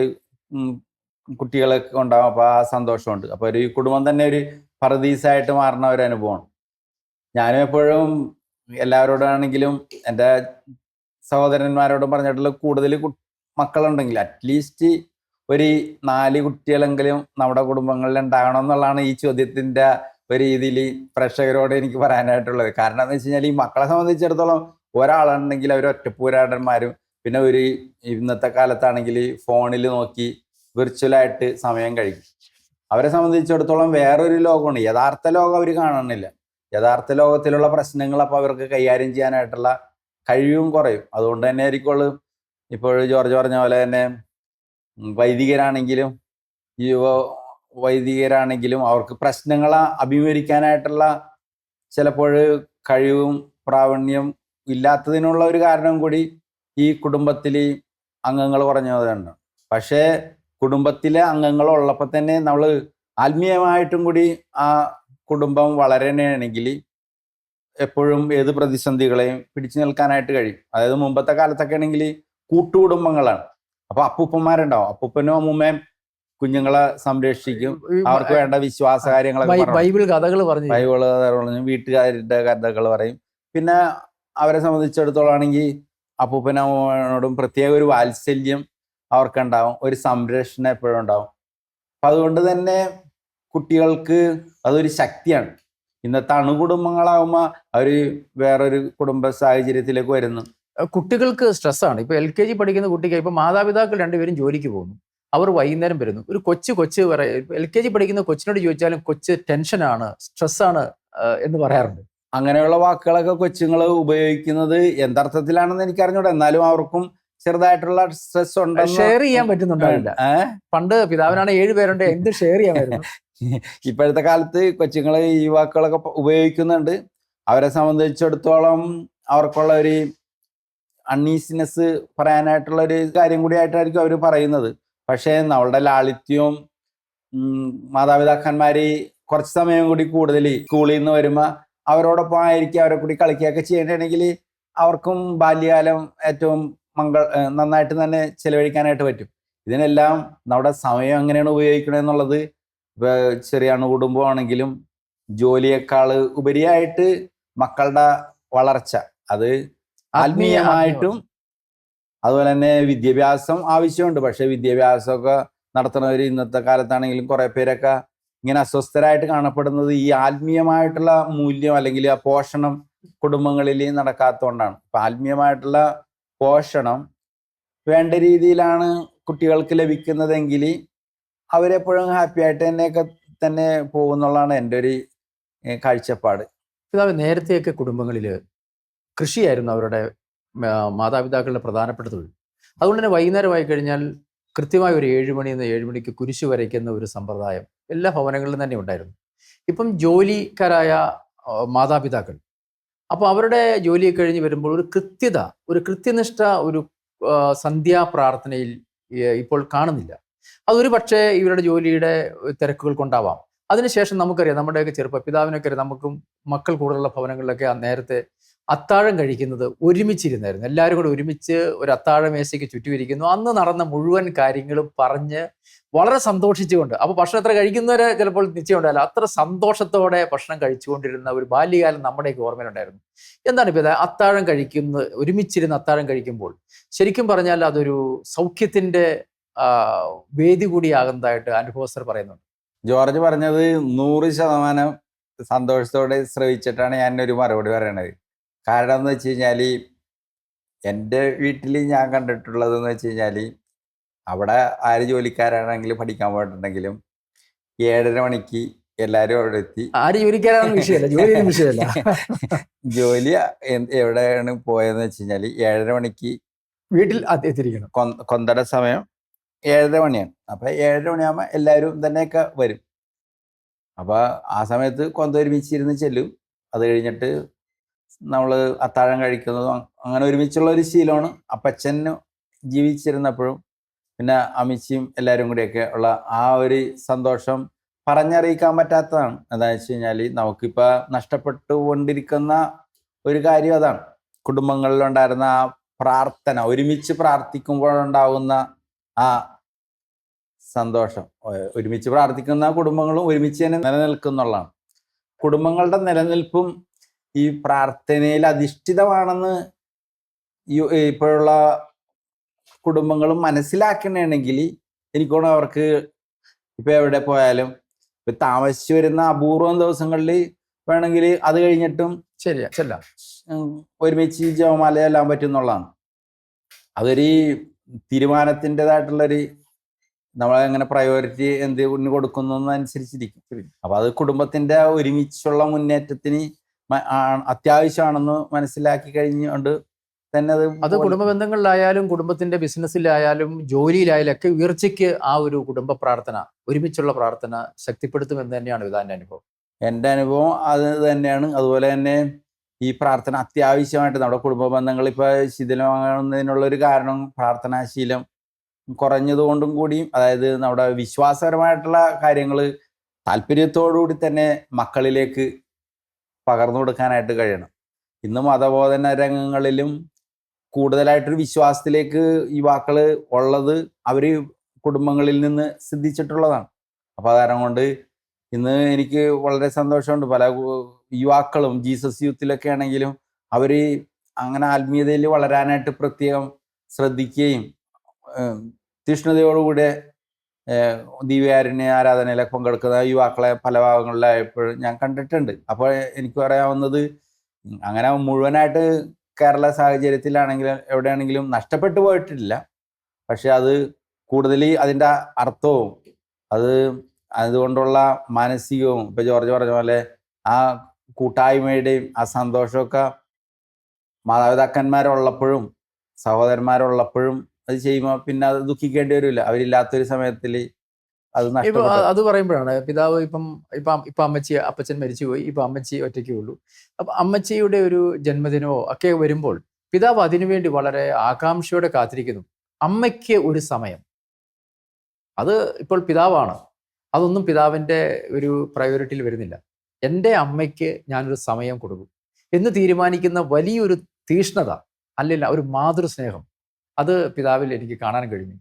കുട്ടികളൊക്കെ ഉണ്ടാവും. അപ്പോൾ ആ സന്തോഷമുണ്ട്. അപ്പോൾ ഒരു കുടുംബം തന്നെ ഒരു പറുദീസായിട്ട് മാറുന്ന ഒരു അനുഭവമാണ്. ഞാനും എപ്പോഴും എല്ലാവരോടാണെങ്കിലും എൻ്റെ സഹോദരന്മാരോടും പറഞ്ഞിട്ടുള്ള കൂടുതൽ മക്കളുണ്ടെങ്കിൽ അറ്റ്ലീസ്റ്റ് ഒരു 4 കുട്ടികളെങ്കിലും നമ്മുടെ കുടുംബങ്ങളിൽ ഉണ്ടാകണം എന്നുള്ളതാണ് ഈ ചോദ്യത്തിൻ്റെ ഒരു രീതിയിൽ പ്രേക്ഷകരോട് എനിക്ക് പറയാനായിട്ടുള്ളത്. കാരണം എന്ന് വെച്ച് കഴിഞ്ഞാൽ ഈ മക്കളെ സംബന്ധിച്ചിടത്തോളം ഒരാളുണ്ടെങ്കിൽ അവർ ഒറ്റപ്പൂരാടന്മാരും, പിന്നെ ഒരു ഇന്നത്തെ കാലത്താണെങ്കിൽ ഫോണിൽ നോക്കി വിർച്വലായിട്ട് സമയം കഴിക്കും. അവരെ സംബന്ധിച്ചിടത്തോളം വേറൊരു ലോകമാണ്, യഥാർത്ഥ ലോകം അവർ കാണുന്നില്ല. യഥാർത്ഥ ലോകത്തിലുള്ള പ്രശ്നങ്ങൾ അപ്പോൾ അവർക്ക് കൈകാര്യം ചെയ്യാനായിട്ടുള്ള കഴിവും കുറയും. അതുകൊണ്ട് തന്നെ ആയിരിക്കുള്ളൂ ഇപ്പോൾ ജോർജ് പറഞ്ഞ പോലെ തന്നെ വൈദികരാണെങ്കിലും യുവ വൈദികരാണെങ്കിലും അവർക്ക് പ്രശ്നങ്ങളെ അഭിമുഖീകരിക്കാനായിട്ടുള്ള ചിലപ്പോൾ കഴിവും പ്രാവീണ്യം ഇല്ലാത്തതിനുള്ള ഒരു കാരണം കൂടി ഈ കുടുംബത്തിൽ അംഗങ്ങൾ കുറഞ്ഞതുണ്ട്. പക്ഷേ കുടുംബത്തിലെ അംഗങ്ങൾ ഉള്ളപ്പോൾ തന്നെ നമ്മൾ ആത്മീയമായിട്ടും കൂടി ആ കുടുംബം വളരണയാണെങ്കിൽ എപ്പോഴും ഏത് പ്രതിസന്ധികളെയും പിടിച്ചു നിൽക്കാനായിട്ട് കഴിയും. അതായത് മുമ്പത്തെ കാലത്തൊക്കെ ആണെങ്കിൽ കൂട്ടുകുടുംബങ്ങളാണ്. അപ്പോൾ അപ്പൂപ്പന്മാരുണ്ടാവും, അപ്പൂപ്പനും അമ്മൂമ്മയും കുഞ്ഞുങ്ങളെ സംരക്ഷിക്കും, അവർക്ക് വേണ്ട വിശ്വാസ കാര്യങ്ങളൊക്കെ ബൈബിൾ കഥകൾ പറഞ്ഞു, വീട്ടുകാരുടെ കഥകൾ പറയും. പിന്നെ അവരെ സംബന്ധിച്ചിടത്തോളം ആണെങ്കിൽ അപ്പൂപ്പനും അമ്മൂമ്മയോടും പ്രത്യേക ഒരു വാത്സല്യം അവർക്കുണ്ടാവും, ഒരു സംരക്ഷണം എപ്പോഴും ഉണ്ടാവും. അപ്പം അതുകൊണ്ട് തന്നെ കുട്ടികൾക്ക് അതൊരു ശക്തിയാണ്. ഇന്നത്തെ അണുകുടുംബങ്ങളാവുമ്പോൾ അവർ വേറൊരു കുടുംബ സാഹചര്യത്തിലേക്ക് വരുന്നു. കുട്ടികൾക്ക് സ്ട്രെസ്സാണ്. ഇപ്പോൾ LKG പഠിക്കുന്ന കുട്ടിക്ക് ഇപ്പോൾ മാതാപിതാക്കൾ രണ്ടുപേരും ജോലിക്ക് പോകുന്നു, അവർ വൈകുന്നേരം വരുന്നു. ഒരു കൊച്ച് LKG പഠിക്കുന്ന കൊച്ചിനോട് ചോദിച്ചാലും കൊച്ച് ടെൻഷനാണ്, സ്ട്രെസ്സാണ് എന്ന് പറയാറുണ്ട്. അങ്ങനെയുള്ള വാക്കുകളൊക്കെ കൊച്ചുങ്ങൾ ഉപയോഗിക്കുന്നത് എന്തർത്ഥത്തിലാണെന്ന് എനിക്കറിഞ്ഞൂടാ. എന്നാലും അവർക്കും ചെറുതായിട്ടുള്ള സ്ട്രെസ് ഉണ്ട്. ഷെയർ ചെയ്യാൻ പറ്റുന്നുണ്ടാവില്ല. പണ്ട് പിതാവിനാണ് 7 പേരുണ്ട്, എന്ത് ഷെയർ ചെയ്യാമായിരുന്നു. ഇപ്പോഴത്തെ കാലത്ത് കൊച്ചുങ്ങൾ ഈ വാക്കുകളൊക്കെ ഉപയോഗിക്കുന്നുണ്ട്. അവരെ സംബന്ധിച്ചിടത്തോളം അവർക്കുള്ള ഒരു അൺഈസിനെസ് പറയാനായിട്ടുള്ള ഒരു കാര്യം കൂടി ആയിട്ടായിരിക്കും അവർ പറയുന്നത്. പക്ഷേ നമ്മളുടെ ലാളിത്യവും മാതാപിതാക്കന്മാർ കുറച്ച് സമയം കൂടി കൂടുതൽ സ്കൂളിൽ നിന്ന് വരുമ്പോൾ അവരോടൊപ്പം ആയിരിക്കും, അവരെ കൂടി കളിക്കുകയൊക്കെ ചെയ്യണമെങ്കിൽ അവർക്കും ബാല്യകാലം ഏറ്റവും നന്നായിട്ട് തന്നെ ചെലവഴിക്കാനായിട്ട് പറ്റും. ഇതിനെല്ലാം നമ്മുടെ സമയം എങ്ങനെയാണ് ഉപയോഗിക്കണമെന്നുള്ളത് ചെറിയ അണുകുടുംബമാണെങ്കിലും ജോലിയേക്കാൾ ഉപരിയായിട്ട് മക്കളുടെ വളർച്ച അത് ആത്മീയമായിട്ടും അതുപോലെ തന്നെ വിദ്യാഭ്യാസം ആവശ്യമുണ്ട്. പക്ഷെ വിദ്യാഭ്യാസമൊക്കെ നടത്തുന്നവർ ഇന്നത്തെ കാലത്താണെങ്കിലും കുറേ പേരൊക്കെ ഇങ്ങനെ അസ്വസ്ഥരായിട്ട് കാണപ്പെടുന്നത് ഈ ആത്മീയമായിട്ടുള്ള മൂല്യം അല്ലെങ്കിൽ ആ പോഷണം കുടുംബങ്ങളിൽ നടക്കാത്തതുകൊണ്ടാണ്. ഇപ്പം ആത്മീയമായിട്ടുള്ള പോഷണം വേണ്ട രീതിയിലാണ് കുട്ടികൾക്ക് ലഭിക്കുന്നതെങ്കിൽ അവരെപ്പോഴും ഹാപ്പി ആയിട്ട് തന്നെ പോകുന്നുള്ളതാണ് എൻ്റെ ഒരു കാഴ്ചപ്പാട്. പിതാവ്, നേരത്തെയൊക്കെ കുടുംബങ്ങളിൽ കൃഷിയായിരുന്നു അവരുടെ മാതാപിതാക്കളുടെ പ്രധാനപ്പെട്ട തൊഴിൽ. അതുകൊണ്ട് തന്നെ വൈകുന്നേരമായി കഴിഞ്ഞാൽ കൃത്യമായി ഒരു 7 മണിന്ന് 7 മണിക്ക് കുരിശ് വരയ്ക്കുന്ന ഒരു സമ്പ്രദായം എല്ലാ ഭവനങ്ങളിലും തന്നെ ഉണ്ടായിരുന്നു. ഇപ്പം ജോലിക്കാരായ മാതാപിതാക്കൾ അപ്പോൾ അവരുടെ ജോലി കഴിഞ്ഞ് വരുമ്പോൾ ഒരു കൃത്യനിഷ്ഠ ഒരു സന്ധ്യാപ്രാർത്ഥനയിൽ ഇപ്പോൾ കാണുന്നില്ല. അതൊരു പക്ഷേ ഇവരുടെ ജോലിയുടെ തിരക്കുകൾ കൊണ്ടാവാം. അതിനുശേഷം നമുക്കറിയാം, നമ്മുടെയൊക്കെ പിതാവിനൊക്കെ അറിയാം, നമുക്കും മക്കൾ കൂടുതലുള്ള ഭവനങ്ങളിലൊക്കെ നേരത്തെ അത്താഴം കഴിക്കുന്നത് ഒരുമിച്ചിരുന്നായിരുന്നു. എല്ലാവരും കൂടെ ഒരുമിച്ച് ഒരു അത്താഴ മേശയ്ക്ക് ചുറ്റുമിരിക്കുന്നു. അന്ന് നടന്ന മുഴുവൻ കാര്യങ്ങളും പറഞ്ഞ് വളരെ സന്തോഷിച്ചുകൊണ്ട്, അപ്പോൾ ഭക്ഷണം എത്ര കഴിക്കുന്നവരെ ചിലപ്പോൾ നിശ്ചയമുണ്ടായില്ല, അത്ര സന്തോഷത്തോടെ ഭക്ഷണം കഴിച്ചുകൊണ്ടിരുന്ന ഒരു ബാല്യകാലം നമ്മുടെയൊക്കെ ഓർമ്മയിലുണ്ടായിരുന്നു. എന്താണ് ഇപ്പോൾ അത്താഴം കഴിക്കുന്നത്, ഒരുമിച്ചിരുന്ന് അത്താഴം കഴിക്കുമ്പോൾ ശരിക്കും പറഞ്ഞാൽ അതൊരു സൗഖ്യത്തിൻ്റെ വേദി കൂടിയാകുന്നതായിട്ട് അനുഭവസ്ഥർ പറയുന്നുണ്ട്. ജോർജ് പറഞ്ഞത് 100% സന്തോഷത്തോടെ ശ്രവിച്ചിട്ടാണ് ഞാൻ ഒരു മറുപടി പറയണത്. കാരണം എന്ന് വെച്ച് കഴിഞ്ഞാൽ എൻ്റെ വീട്ടിൽ ഞാൻ കണ്ടിട്ടുള്ളതെന്ന് വെച്ച് കഴിഞ്ഞാൽ അവിടെ ആര് ജോലിക്കാരാണെങ്കിലും പഠിക്കാൻ പോയിട്ടുണ്ടെങ്കിലും 7:30 മണിക്ക് എല്ലാവരും അവിടെ എത്തി. ആര് ജോലിക്കാരാണെന്ന് വിഷയമല്ല, ജോലി വിഷയമല്ല. ജോലി എവിടെയാണ് പോയതെന്ന് വെച്ച് കഴിഞ്ഞാൽ 7:30 മണിക്ക് വീട്ടിൽ എത്തിയിരിക്കണം. കൊന്തട സമയം 7:30 മണിയാണ്. അപ്പം 7:30 മണിയാകുമ്പോൾ എല്ലാവരും തന്നെയൊക്കെ വരും. അപ്പോൾ ആ സമയത്ത് കൊന്ത ഒരുമിച്ചിരുന്ന് ചെല്ലും. അത് കഴിഞ്ഞിട്ട് നമ്മൾ അത്താഴം കഴിക്കുന്നതും അങ്ങനെ ഒരുമിച്ചുള്ള ഒരു ശീലമാണ് അപ്പച്ചന് ജീവിച്ചിരുന്നപ്പോഴും പിന്നെ അമ്മച്ചിയും എല്ലാവരും കൂടിയൊക്കെ ഉള്ള ആ ഒരു സന്തോഷം പറഞ്ഞറിയിക്കാൻ പറ്റാത്തതാണ്. എന്താണെന്ന് വെച്ച് കഴിഞ്ഞാൽ നമുക്കിപ്പോൾ നഷ്ടപ്പെട്ടുകൊണ്ടിരിക്കുന്ന ഒരു കാര്യം അതാണ്. കുടുംബങ്ങളിലുണ്ടായിരുന്ന ആ പ്രാർത്ഥന, ഒരുമിച്ച് പ്രാർത്ഥിക്കുമ്പോഴുണ്ടാകുന്ന ആ സന്തോഷം. ഒരുമിച്ച് പ്രാർത്ഥിക്കുന്ന കുടുംബങ്ങളും ഒരുമിച്ച് തന്നെ നിലനിൽക്കുന്നുള്ളതാണ്. കുടുംബങ്ങളുടെ നിലനിൽപ്പും ഈ പ്രാർത്ഥനയിൽ അധിഷ്ഠിതമാണെന്ന് ഇപ്പോഴുള്ള കുടുംബങ്ങളും മനസ്സിലാക്കണമെങ്കിൽ എനിക്ക് തോന്നുന്നു അവർക്ക് ഇപ്പൊ എവിടെ പോയാലും ഇപ്പൊ താമസിച്ചു വരുന്ന അപൂർവം ദിവസങ്ങളിൽ വേണമെങ്കിൽ അത് കഴിഞ്ഞിട്ടും ശരിയാ ചെല്ലാം. ഒരുമിച്ച് ജപമാല ചെല്ലാൻ പറ്റും എന്നുള്ളതാണ്. അതൊരു തീരുമാനത്തിൻ്റെതായിട്ടുള്ളൊരു നമ്മളെങ്ങനെ പ്രയോറിറ്റി എന്തിന് കൊടുക്കുന്നു അനുസരിച്ചിരിക്കും. അപ്പൊ അത് കുടുംബത്തിന്റെ ഒരുമിച്ചുള്ള മുന്നേറ്റത്തിന് അത്യാവശ്യമാണെന്ന് മനസ്സിലാക്കി കഴിഞ്ഞുകൊണ്ട് തന്നെ അത് കുടുംബ ബന്ധങ്ങളിലായാലും കുടുംബത്തിന്റെ ബിസിനസ്സിലായാലും ജോലിയിലായാലും ഒക്കെ ഉയർച്ചയ്ക്ക് ആ ഒരു കുടുംബ പ്രാർത്ഥന, ഒരുമിച്ചുള്ള പ്രാർത്ഥന ശക്തിപ്പെടുത്തുമെന്ന് തന്നെയാണ് പിതാവിന്റെ അനുഭവം. എൻ്റെ അനുഭവം അത് തന്നെയാണ്. അതുപോലെ തന്നെ ഈ പ്രാർത്ഥന അത്യാവശ്യമായിട്ട് നമ്മുടെ കുടുംബ ബന്ധങ്ങൾ ഇപ്പൊ ശിഥിലമാകുന്നതിനുള്ളൊരു കാരണം പ്രാർത്ഥനാശീലം കുറഞ്ഞതുകൊണ്ടും കൂടിയും, അതായത് നമ്മുടെ വിശ്വാസപരമായിട്ടുള്ള കാര്യങ്ങൾ താല്പര്യത്തോടുകൂടി തന്നെ മക്കളിലേക്ക് പകർന്നു കൊടുക്കാനായിട്ട് കഴിയണം. ഇന്ന് മതബോധന രംഗങ്ങളിലും കൂടുതലായിട്ടൊരു വിശ്വാസത്തിലേക്ക് യുവാക്കൾ ഉള്ളത് അവർ കുടുംബങ്ങളിൽ നിന്ന് സിദ്ധിച്ചിട്ടുള്ളതാണ്. അപ്പോൾ കാരണം കൊണ്ട് ഇന്ന് എനിക്ക് വളരെ സന്തോഷമുണ്ട്. പല യുവാക്കളും ജീസസ് യൂത്തിലൊക്കെ ആണെങ്കിലും അവർ അങ്ങനെ ആത്മീയതയിൽ വളരാനായിട്ട് പ്രത്യേകം ശ്രദ്ധിക്കുകയും തീഷ്ണതയോടുകൂടെ ദിവ്യകാരുണ്യ ആരാധനയിലൊക്കെ പങ്കെടുക്കുന്ന യുവാക്കളെ പല ഭാഗങ്ങളിലായപ്പോഴും ഞാൻ കണ്ടിട്ടുണ്ട്. അപ്പോൾ എനിക്ക് പറയാവുന്നത് അങ്ങനെ മുഴുവനായിട്ട് കേരള സാഹചര്യത്തിലാണെങ്കിലും എവിടെയാണെങ്കിലും നഷ്ടപ്പെട്ടു പോയിട്ടില്ല. പക്ഷെ അത് കൂടുതൽ അതിൻ്റെ അർത്ഥവും അതുകൊണ്ടുള്ള മാനസികവും ഇപ്പൊ ജോർജ് പറഞ്ഞ പോലെ ആ കൂട്ടായ്മയുടെയും ആ സന്തോഷമൊക്കെ മാതാപിതാക്കന്മാരുള്ളപ്പോഴും സഹോദരന്മാരുള്ളപ്പോഴും അത് ചെയ്യുമ്പോൾ പിന്നെ അത് ദുഃഖിക്കേണ്ടി വരില്ല. അവരില്ലാത്തൊരു സമയത്തിൽ അത് നഷ്ടപ്പെട്ടു. അത് പറയുമ്പോഴാണ് പിതാവ് ഇപ്പൊ അമ്മച്ചി അപ്പച്ചൻ മരിച്ചുപോയി, ഇപ്പൊ അമ്മച്ചി ഒറ്റയ്ക്കേ ഉള്ളൂ. അപ്പൊ അമ്മച്ചിയുടെ ഒരു ജന്മദിനമോ ഒക്കെ വരുമ്പോൾ പിതാവ് അതിനുവേണ്ടി വളരെ ആകാംക്ഷയോടെ കാത്തിരിക്കുന്നു. അമ്മയ്ക്ക് ഒരു സമയം, അത് ഇപ്പോൾ പിതാവാണ്, അതൊന്നും പിതാവിൻ്റെ ഒരു പ്രയോറിറ്റിയിൽ വരുന്നില്ല. എൻ്റെ അമ്മയ്ക്ക് ഞാനൊരു സമയം കൊടുക്കും എന്ന് തീരുമാനിക്കുന്ന വലിയൊരു തീഷ്ണത, അല്ലല്ല ഒരു മാതൃസ്നേഹം, അത് പിതാവിൽ എനിക്ക് കാണാൻ കഴിഞ്ഞു.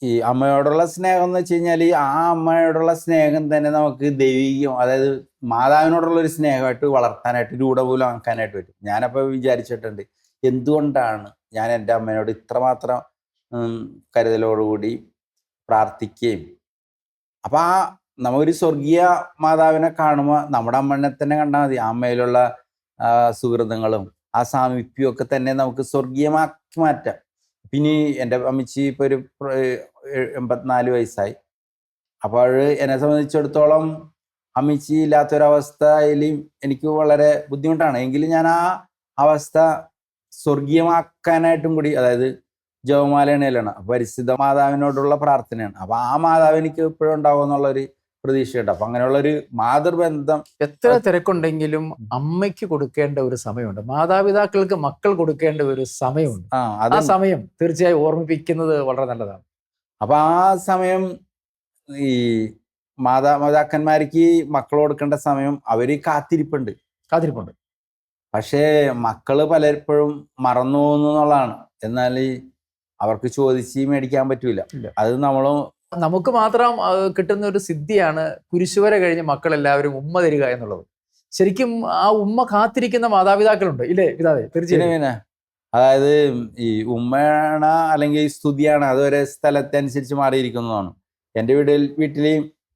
ഈ അമ്മയോടുള്ള സ്നേഹം എന്ന് വെച്ച് കഴിഞ്ഞാൽ ആ അമ്മയോടുള്ള സ്നേഹം തന്നെ നമുക്ക് ദൈവികം, അതായത് മാതാവിനോടുള്ള ഒരു സ്നേഹമായിട്ട് വളർത്താനായിട്ട് രൂഢമൂലമാക്കാനായിട്ട് പറ്റും. ഞാനപ്പോൾ വിചാരിച്ചിട്ടുണ്ട്, എന്തുകൊണ്ടാണ് ഞാൻ എൻ്റെ അമ്മയോട് ഇത്രമാത്രം കരുതലോടുകൂടി പ്രാർത്ഥിക്കുകയും അപ്പം ആ നമ്മൊരു സ്വർഗീയ മാതാവിനെ കാണുമ്പോൾ നമ്മുടെ അമ്മനെ തന്നെ കണ്ടാൽ മതി. ആ അമ്മയിലുള്ള സുഹൃതങ്ങളും ആ സാമീപ്യവും ഒക്കെ തന്നെ നമുക്ക് സ്വർഗീയമാക്കി മാറ്റാം. പിന്നെ എൻ്റെ അമ്മച്ചി ഇപ്പോൾ ഒരു 84 വയസ്സായി. അപ്പോൾ എന്നെ സംബന്ധിച്ചിടത്തോളം അമ്മച്ചി ഇല്ലാത്തൊരവസ്ഥയിൽ എനിക്ക് വളരെ ബുദ്ധിമുട്ടാണ്. എങ്കിലും ഞാൻ ആ അവസ്ഥ സ്വർഗീയമാക്കാനായിട്ടും കൂടി, അതായത് ജപമാലയാണ്, പരിശുദ്ധ മാതാവിനോടുള്ള പ്രാർത്ഥനയാണ്. അപ്പൊ ആ മാതാവ് എനിക്ക് എപ്പോഴും ഉണ്ടാവും എന്നുള്ളൊരു പ്രതീക്ഷയുണ്ട്. അപ്പൊ അങ്ങനെയുള്ളൊരു മാതൃബന്ധം, എത്ര തിരക്കുണ്ടെങ്കിലും അമ്മയ്ക്ക് കൊടുക്കേണ്ട ഒരു സമയമുണ്ട്, മാതാപിതാക്കൾക്ക് മക്കൾ കൊടുക്കേണ്ട ഒരു സമയമുണ്ട്. ആ സമയം തീർച്ചയായും ഓർമ്മിപ്പിക്കുന്നത് വളരെ നല്ലതാണ്. അപ്പൊ ആ സമയം ഈ മാതാപിതാക്കന്മാർക്ക് മക്കൾ കൊടുക്കേണ്ട സമയം അവര് കാത്തിരിപ്പുണ്ട്. പക്ഷേ മക്കള് പലപ്പോഴും മറന്നു പോകുന്നു എന്നുള്ളതാണ്. എന്നാൽ അവർക്ക് ചോദിച്ച് മേടിക്കാൻ പറ്റൂല. അത് നമുക്ക് മാത്രം കിട്ടുന്ന ഒരു സിദ്ധിയാണ് കുരിശുവര കഴിഞ്ഞ് മക്കളെല്ലാവരും ഉമ്മ തരിക എന്നുള്ളത്. ശരിക്കും ആ ഉമ്മ കാത്തിരിക്കുന്ന മാതാപിതാക്കളുണ്ട്, ഇല്ലേ പിതാവേ? തീർച്ചയായും. അതായത് ഈ ഉമ്മയാണ അല്ലെങ്കിൽ സ്തുതിയാണ് അതൊരു സ്ഥലത്തനുസരിച്ച് മാറിയിരിക്കുന്നതാണ്. എൻ്റെ വീട്ടിൽ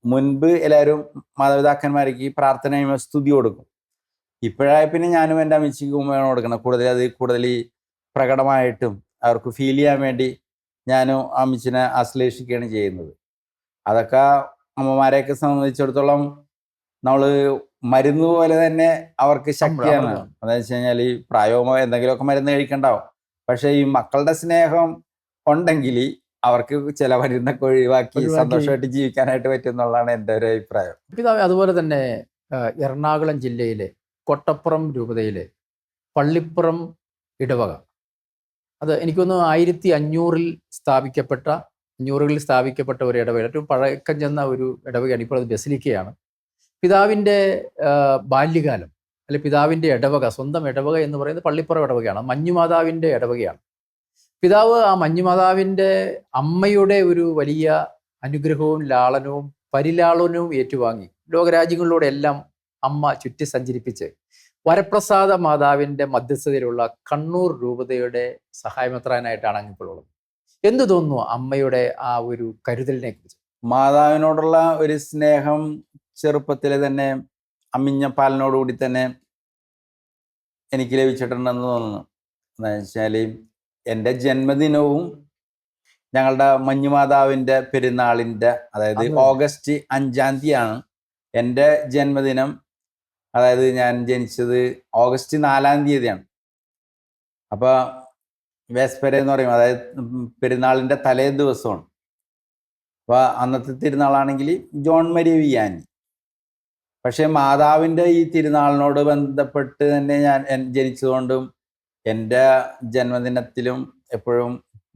മുൻപ് എല്ലാവരും മാതാപിതാക്കന്മാർക്ക് പ്രാർത്ഥന ചെയ്യുമ്പോൾ സ്തുതി കൊടുക്കും. ഇപ്പോഴായ പിന്നെ ഞാനും എൻ്റെ അമ്മച്ചിക്ക് ഉമ്മയാണ് കൊടുക്കണം. കൂടുതൽ പ്രകടമായിട്ടും അവർക്ക് ഫീൽ ചെയ്യാൻ വേണ്ടി ഞാനും അമ്മച്ചിനെ ആശ്ലേഷിക്കുകയാണ് ചെയ്യുന്നത്. അതൊക്കെ അമ്മമാരെയൊക്കെ സംബന്ധിച്ചിടത്തോളം നമ്മൾ മരുന്ന് പോലെ തന്നെ അവർക്ക് ശക്തിയാണ്. എന്താ വെച്ച് കഴിഞ്ഞാൽ ഈ പ്രായമോ എന്തെങ്കിലുമൊക്കെ മരുന്ന് കഴിക്കണ്ടാവും. പക്ഷെ ഈ മക്കളുടെ സ്നേഹം ഉണ്ടെങ്കിൽ അവർക്ക് ചില മരുന്നൊക്കെ ഒഴിവാക്കി സന്തോഷമായിട്ട് ജീവിക്കാനായിട്ട് പറ്റും എന്നുള്ളതാണ് എൻ്റെ ഒരു അഭിപ്രായം. അതുപോലെ തന്നെ എറണാകുളം ജില്ലയിലെ കൊട്ടപ്പുറം രൂപതയിലെ പള്ളിപ്പുറം ഇടവക, അത് എനിക്കൊന്ന് 1500-ൽ സ്ഥാപിക്കപ്പെട്ട ഒരു ഇടവക, ഏറ്റവും പഴക്കം ചെന്ന ഒരു ഇടവകയാണ്. ഇപ്പോൾ അത് ബസിലിക്കയാണ്. പിതാവിൻ്റെ ബാല്യകാലം, അല്ലെ പിതാവിൻ്റെ ഇടവക, സ്വന്തം ഇടവക എന്ന് പറയുന്നത് പള്ളിപ്പുറം ഇടവകയാണ്, മഞ്ഞുമാതാവിൻ്റെ ഇടവകയാണ്. പിതാവ് ആ മഞ്ഞുമാതാവിൻ്റെ അമ്മയുടെ ഒരു വലിയ അനുഗ്രഹവും ലാളനവും പരിലാളനവും ഏറ്റുവാങ്ങി ലോകരാജ്യങ്ങളിലൂടെ എല്ലാം അമ്മ ചുറ്റി സഞ്ചരിപ്പിച്ച് വരപ്രസാദ മാതാവിൻ്റെ മധ്യസ്ഥതയിലുള്ള കണ്ണൂർ രൂപതയുടെ സഹായമെത്രാനായിട്ടാണ് അങ്ങിപ്പോൾ ഉള്ളത്. എന്തു തോന്നുന്നു അമ്മയുടെ ആ ഒരു കരുതലിനെ കുറിച്ച്? മാതാവിനോടുള്ള ഒരു സ്നേഹം ചെറുപ്പത്തിലെ തന്നെ അമ്മിഞ്ഞ പാലിനോടുകൂടി തന്നെ എനിക്ക് ലഭിച്ചിട്ടുണ്ടെന്ന് തോന്നുന്നു. എന്താ വെച്ചാൽ എൻ്റെ ജന്മദിനവും ഞങ്ങളുടെ മഞ്ഞുമാതാവിൻ്റെ പെരുന്നാളിൻ്റെ, അതായത് ഓഗസ്റ്റ് 5-ാം തീയതിയാണ് എൻ്റെ ജന്മദിനം. അതായത് ഞാൻ ജനിച്ചത് ഓഗസ്റ്റ് 4-ാം തീയതിയാണ്. അപ്പോൾ വേസ്പെര എന്ന് പറയും, അതായത് പെരുന്നാളിൻ്റെ തലേ ദിവസമാണ്. അപ്പോൾ അന്നത്തെ തിരുനാളാണെങ്കിൽ ജോൺ മരിയ വിയാനി. പക്ഷേ മാതാവിൻ്റെ ഈ തിരുനാളിനോട് ബന്ധപ്പെട്ട് തന്നെ ഞാൻ ജനിച്ചതുകൊണ്ടും എൻ്റെ ജന്മദിനത്തിലും എപ്പോഴും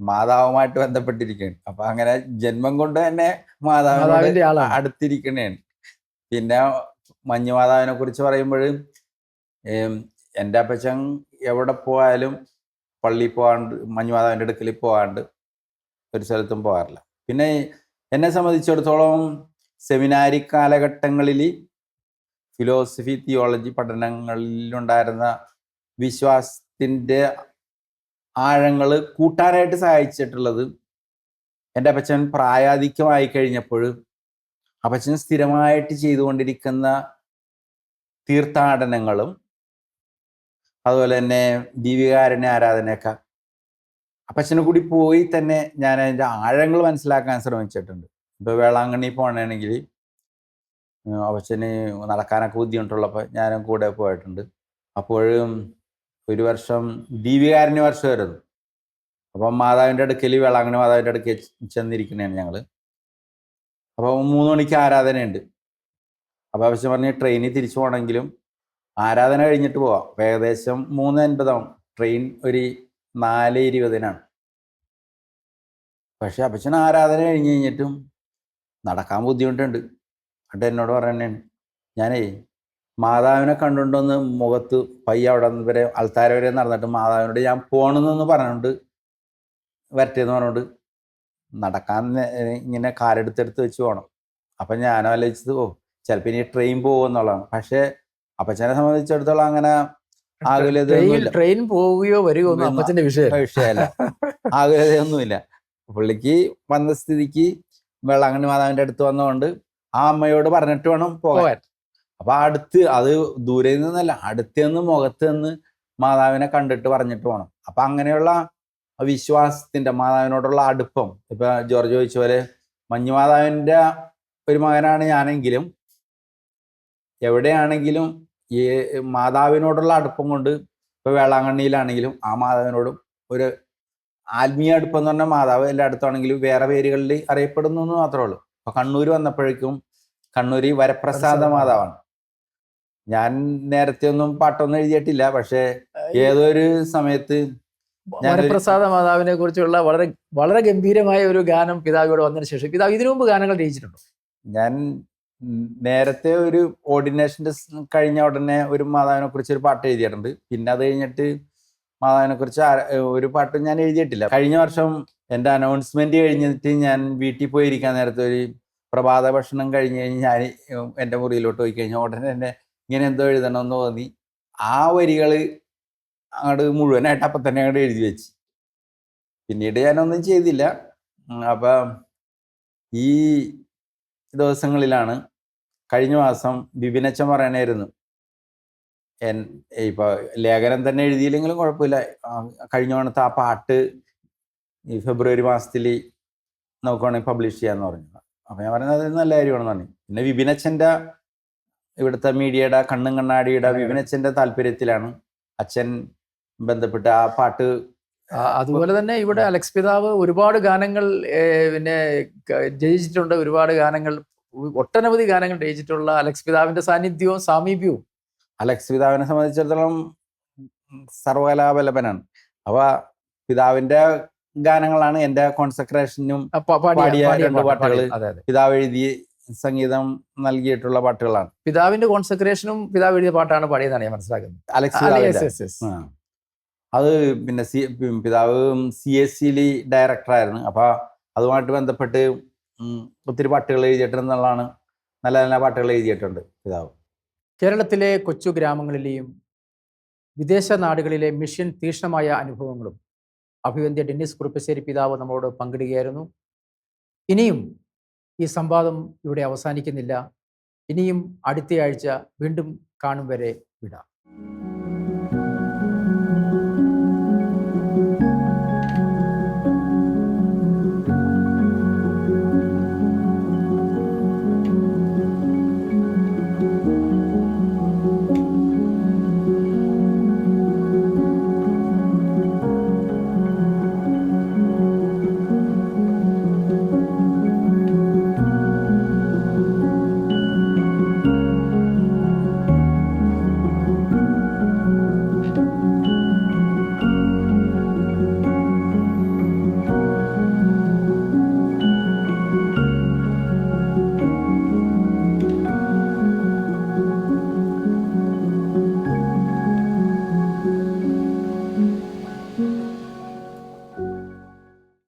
മാതാവുമായിട്ട് ബന്ധപ്പെട്ടിരിക്കുകയാണ്. അപ്പൊ അങ്ങനെ ജന്മം കൊണ്ട് തന്നെ മാതാവിനോട് അടുത്തിരിക്കണേണ്. പിന്നെ മഞ്ഞുമാതാവിനെ കുറിച്ച് പറയുമ്പോൾ എൻ്റെ അപ്പച്ചൻ എവിടെ പോയാലും പള്ളിയിൽ പോകാണ്ട്, മഞ്ഞുമാതാവിൻ്റെ അടുക്കൽ പോകാണ്ട് ഒരു സ്ഥലത്തും പോകാറില്ല. പിന്നെ എന്നെ സംബന്ധിച്ചിടത്തോളം സെമിനാരി കാലഘട്ടങ്ങളിൽ ഫിലോസഫി, തിയോളജി പഠനങ്ങളിലുണ്ടായിരുന്ന വിശ്വാസത്തിൻ്റെ ആഴങ്ങൾ കൂട്ടാനായിട്ട് സഹായിച്ചിട്ടുള്ളത് എൻ്റെ അപ്പച്ചൻ പ്രായാധിക്യമായി കഴിഞ്ഞപ്പോൾ അപ്പച്ചൻ സ്ഥിരമായിട്ട് ചെയ്തുകൊണ്ടിരിക്കുന്ന തീർത്ഥാടനങ്ങളും അതുപോലെ തന്നെ ദീപികാരുണ്യ ആരാധനയൊക്കെ അപ്പച്ചനെ കൂടി പോയി തന്നെ ഞാൻ അതിൻ്റെ ആഴങ്ങൾ മനസ്സിലാക്കാൻ ശ്രമിച്ചിട്ടുണ്ട്. ഇപ്പോൾ വേളാങ്കണ്ണി പോകണമെങ്കിൽ അപ്പച്ചന് നടക്കാനൊക്കെ ബുദ്ധിമുട്ടുള്ളപ്പോൾ ഞാനും കൂടെ പോയിട്ടുണ്ട്. അപ്പോഴും ഒരു വർഷം ദീപികാരുണ്യ വർഷമായിരുന്നു. അപ്പം മാതാവിൻ്റെ അടുക്കൽ, വേളാങ്കണ്ണി മാതാവിൻ്റെ അടുക്കൽ ചെന്നിരിക്കണേണ് ഞങ്ങൾ. അപ്പോൾ 3 മണിക്ക് ആരാധനയുണ്ട്. അപ്പോൾ അപ്പച്ചൻ പറഞ്ഞ് ട്രെയിനിൽ തിരിച്ചു പോകണമെങ്കിലും ആരാധന കഴിഞ്ഞിട്ട് പോവാം. ഏകദേശം 3:50 ട്രെയിൻ ഒരു 4:20 പക്ഷെ അപ്പച്ചൻ ആരാധന കഴിഞ്ഞ് കഴിഞ്ഞിട്ടും നടക്കാൻ ബുദ്ധിമുട്ടുണ്ട്. എന്നിട്ട് എന്നോട് പറയണേണ്, ഞാനേ മാതാവിനെ കണ്ടുകൊണ്ടൊന്ന് മുഖത്ത് പയ്യ അവിടെ വരെ അൾത്താര വരെ നടന്നിട്ട് മാതാവിനോട് ഞാൻ പോകണമെന്ന് പറഞ്ഞുകൊണ്ട് വരട്ടേന്ന് പറഞ്ഞുകൊണ്ട് നടക്കാൻ ഇങ്ങനെ കാലെടുത്തെടുത്ത് വെച്ച് പോകണം. അപ്പം ഞാൻ ആലോചിച്ചത് ചിലപ്പോൾ ഇനി ട്രെയിൻ പോകുമെന്നുള്ളതാണ്. പക്ഷേ അപ്പച്ചനെ സംബന്ധിച്ചിടത്തോളം അങ്ങനെ ആകുലതയൊന്നുമില്ല. ട്രെയിൻ പോവുകയോ വരികയോ അപ്പച്ചന്റെ വിഷയമല്ല, ആകുലതയൊന്നുമില്ല. പുള്ളിക്ക് വന്ന സ്ഥിതിക്ക് വേളാങ്കണ്ണി മാതാവിൻ്റെ അടുത്ത് വന്നതുകൊണ്ട് ആ അമ്മയോട് പറഞ്ഞിട്ട് വേണം പോകാൻ. അപ്പൊ അടുത്ത്, അത് ദൂരെ നിന്നല്ല, അടുത്ത് നിന്ന് മുഖത്ത് നിന്ന് മാതാവിനെ കണ്ടിട്ട് പറഞ്ഞിട്ട് പോകണം. അപ്പൊ അങ്ങനെയുള്ള വിശ്വാസത്തിന്റെ, മാതാവിനോടുള്ള അടുപ്പം, ഇപ്പൊ ജോർജ് ചോദിച്ച പോലെ മഞ്ഞുമാതാവിൻ്റെ ഒരു മകനാണ് ഞാനെങ്കിലും എവിടെയാണെങ്കിലും ഈ മാതാവിനോടുള്ള അടുപ്പം കൊണ്ട് ഇപ്പൊ വേളാങ്കണ്ണിയിലാണെങ്കിലും ആ മാതാവിനോടും ഒരു ആത്മീയ അടുപ്പം എന്ന് പറഞ്ഞാൽ മാതാവ് എല്ലാ അടുത്താണെങ്കിലും വേറെ പേരുകളിൽ അറിയപ്പെടുന്നു എന്ന് മാത്രമേ ഉള്ളൂ. അപ്പൊ കണ്ണൂർ വന്നപ്പോഴേക്കും കണ്ണൂര് വരപ്രസാദ മാതാവാണ്. ഞാൻ നേരത്തെ ഒന്നും പാട്ടൊന്നും എഴുതിയിട്ടില്ല, പക്ഷെ ഏതൊരു സമയത്ത് വരപ്രസാദ മാതാവിനെ കുറിച്ചുള്ള വളരെ വളരെ ഗംഭീരമായ ഒരു ഗാനം പിതാവിയോട് വന്നതിന് ശേഷം, പിതാവ് ഇതിനു മുമ്പ് ഗാനങ്ങൾ രചിച്ചിട്ടുണ്ടോ? ഞാൻ നേരത്തെ ഒരു ഓർഡിനേഷൻ്റെ കഴിഞ്ഞ ഉടനെ ഒരു മാതാവിനെ കുറിച്ച് ഒരു പാട്ട് എഴുതിയിട്ടുണ്ട്. പിന്നെ അത് കഴിഞ്ഞിട്ട് മാതാവിനെ കുറിച്ച് ഒരു പാട്ടും ഞാൻ എഴുതിയിട്ടില്ല. കഴിഞ്ഞ വർഷം എൻ്റെ അനൗൺസ്മെന്റ് കഴിഞ്ഞിട്ട് ഞാൻ വീട്ടിൽ പോയിരിക്കാൻ നേരത്തെ ഒരു പ്രഭാത ഭക്ഷണം കഴിഞ്ഞ് കഴിഞ്ഞ് ഞാൻ എൻ്റെ മുറിയിലോട്ട് പോയി കഴിഞ്ഞാൽ ഉടനെ തന്നെ ഇങ്ങനെ എന്തോ എഴുതണമെന്ന് തോന്നി. ആ വരികൾ അങ്ങോട്ട് മുഴുവനായിട്ട് അപ്പം തന്നെ അങ്ങോട്ട് എഴുതി വെച്ച്. പിന്നീട് ഞാനൊന്നും ചെയ്തില്ല. അപ്പം ഈ ദിവസങ്ങളിലാണ്, കഴിഞ്ഞ മാസം ബിബിനച്ചൻ പറയണായിരുന്നു, ഇപ്പൊ ലേഖനം തന്നെ എഴുതിയില്ലെങ്കിലും കുഴപ്പമില്ല, കഴിഞ്ഞ തവണത്തെ ആ പാട്ട് ഈ ഫെബ്രുവരി മാസത്തിൽ നമുക്ക് വേണമെങ്കിൽ പബ്ലിഷ് ചെയ്യാന്ന് പറഞ്ഞു. അപ്പൊ ഞാൻ പറയുന്നത് അത് നല്ല കാര്യമാണെന്ന് പറഞ്ഞു. പിന്നെ വിപിനച്ചൻ്റെ, ഇവിടുത്തെ മീഡിയയുടെ കണ്ണും കണ്ണാടിയുടെ വിപിനച്ചൻ്റെ താല്പര്യത്തിലാണ് അച്ഛൻ ബന്ധപ്പെട്ട് ആ പാട്ട്. അതുപോലെ തന്നെ ഇവിടെ അലക്സ് പിതാവ് ഒരുപാട് ഗാനങ്ങൾ പിന്നെ രചിച്ചിട്ടുണ്ട്. ഒരുപാട് ഗാനങ്ങൾ, ഒട്ടനവധി ഗാനങ്ങൾ രചിച്ചിട്ടുള്ള അലക്സ് പിതാവിന്റെ സാന്നിധ്യവും സാമീപ്യവും. അലക്സ് പിതാവിനെ സംബന്ധിച്ചിടത്തോളം സർവകലാവല്ലഭനാണ്. അപ്പൊ പിതാവിന്റെ ഗാനങ്ങളാണ് എൻ്റെ കോൺസെക്രേഷനും പാടിയ 2 പാട്ടുകൾ പിതാവ് എഴുതി സംഗീതം നൽകിയിട്ടുള്ള പാട്ടുകളാണ്. പിതാവിന്റെ കോൺസെക്രേഷനും പിതാവ് എഴുതിയ പാട്ടാണ് പാടിയതാണ് ഞാൻ മനസ്സിലാക്കുന്നത്. അലക്സ് അത് പിന്നെ പിതാവ് CSC ഡയറക്ടറായിരുന്നു. അപ്പൊ അതുമായിട്ട് ബന്ധപ്പെട്ട് ഒത്തിരി പാട്ടുകൾ എഴുതിയിട്ടുണ്ടെന്നുള്ളതാണ്. നല്ല നല്ല പാട്ടുകൾ എഴുതിയിട്ടുണ്ട് പിതാവ്. കേരളത്തിലെ കൊച്ചു ഗ്രാമങ്ങളിലെയും വിദേശ നാടുകളിലെ മിഷൻ തീക്ഷ്ണമായ അനുഭവങ്ങളും അഭിവന്ദ്യ ഡെന്നിസ് കുറുപ്പശ്ശേരി പിതാവ് നമ്മളോട് പങ്കിടുകയായിരുന്നു. ഇനിയും ഈ സംവാദം ഇവിടെ അവസാനിക്കുന്നില്ല. ഇനിയും അടുത്തയാഴ്ച വീണ്ടും കാണും വരെ വിടാം.